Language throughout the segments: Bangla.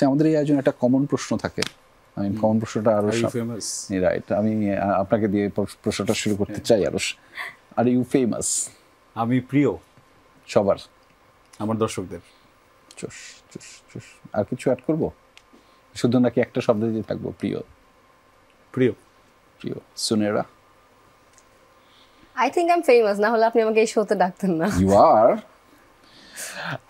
আমাদের এই আয়োজনে একটা কমন প্রশ্ন থাকে। আমি কমন প্রশ্নটা আরো রাইট আমি আপনাকে দিয়ে প্রশ্নটা শুরু করতে চাই। আরশ, আর ইউ ফেমাস? আমি প্রিয় সবার, আমার দর্শকদের। Choose choose choose. আর কিছু অ্যাড করব শুধু, নাকি একটা শব্দ দিয়ে থাকবো? প্রিয় প্রিয় প্রিয়। Sunera? I think I am famous, না হলে আপনি আমাকে এই শোতে ডাকতেন না। You are.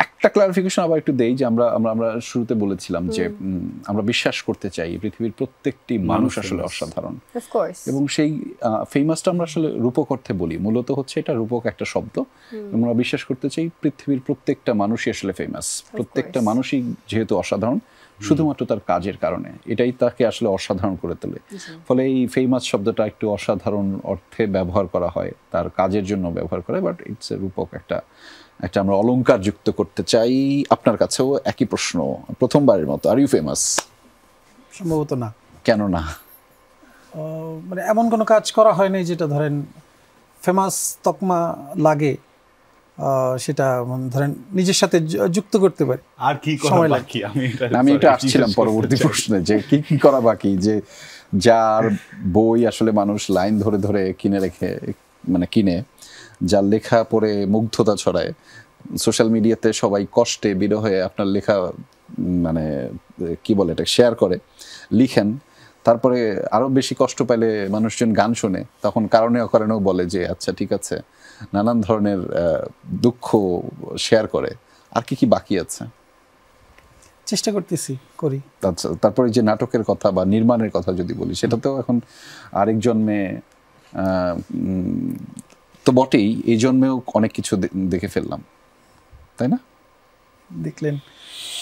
একটা ক্লারিফিকেশন আবার একটু দেই যে আমরা আমরা আমরা শুরুতে বলেছিলাম যে আমরা বিশ্বাস করতে চাই পৃথিবীর প্রত্যেকটি মানুষ আসলে অসাধারণ, অফ কোর্স, এবং সেই ফেমাসটা আমরা আসলে রূপক অর্থে বলি, মূলত হচ্ছে এটা রূপক একটা শব্দ। আমরা বিশ্বাস করতে চাই পৃথিবীর প্রত্যেকটা মানুষই আসলে ফেমাস, প্রত্যেকটা মানুষই যেহেতু অসাধারণ শুধুমাত্র তার কাজের কারণে, এটাই তাকে আসলে অসাধারণ করে তোলে। ফলে এই ফেমাস শব্দটা একটু অসাধারণ অর্থে ব্যবহার করা হয়, তার কাজের জন্য ব্যবহার করে, বাট ইটস এ রূপক একটা একটা আমরা অলংকার যুক্ত করতে চাই। আপনার কাছেও একই প্রশ্ন, প্রথমবারের মতো, আর ইউ ফেমাস? সম্ভবত না। কেন না? মানে এমন কোনো কাজ করা হয়নি যেটা ধরেন ফেমাস তকমা লাগে, সেটা ধরেন নিজের সাথে যুক্ত করতে পারি। আর কি করা বাকি? আমি এটা আসছিলাম পরবর্তী প্রশ্নে, যে কি কি করা বাকি, যে যার বই আসলে মানুষ লাইন ধরে ধরে কিনে রেখে, মানে কিনে, যার লেখা পড়ে মুগ্ধতা ছড়ায়, সোশ্যাল মিডিয়াতে সবাই কষ্টে বিরহ হয়ে আপনার লেখা মানে কি বলে এটা শেয়ার করে, লিখেন, তারপরে আরো বেশি কষ্ট পেলে মানুষজন গান শুনে, তখন কারণে অকারণেও বলে যে আচ্ছা ঠিক আছে, নানান ধরনের দুঃখ শেয়ার করে। আর কি কি বাকি আছে? চেষ্টা করতেছি, করি। আচ্ছা, তারপরে যে নাটকের কথা বা নির্মাণের কথা যদি বলি, সেটা তো এখন আরেক জন্মে তো বটেই, এই জন্মেও অনেক কিছু দেখে ফেললাম, তাই না? দেখলেন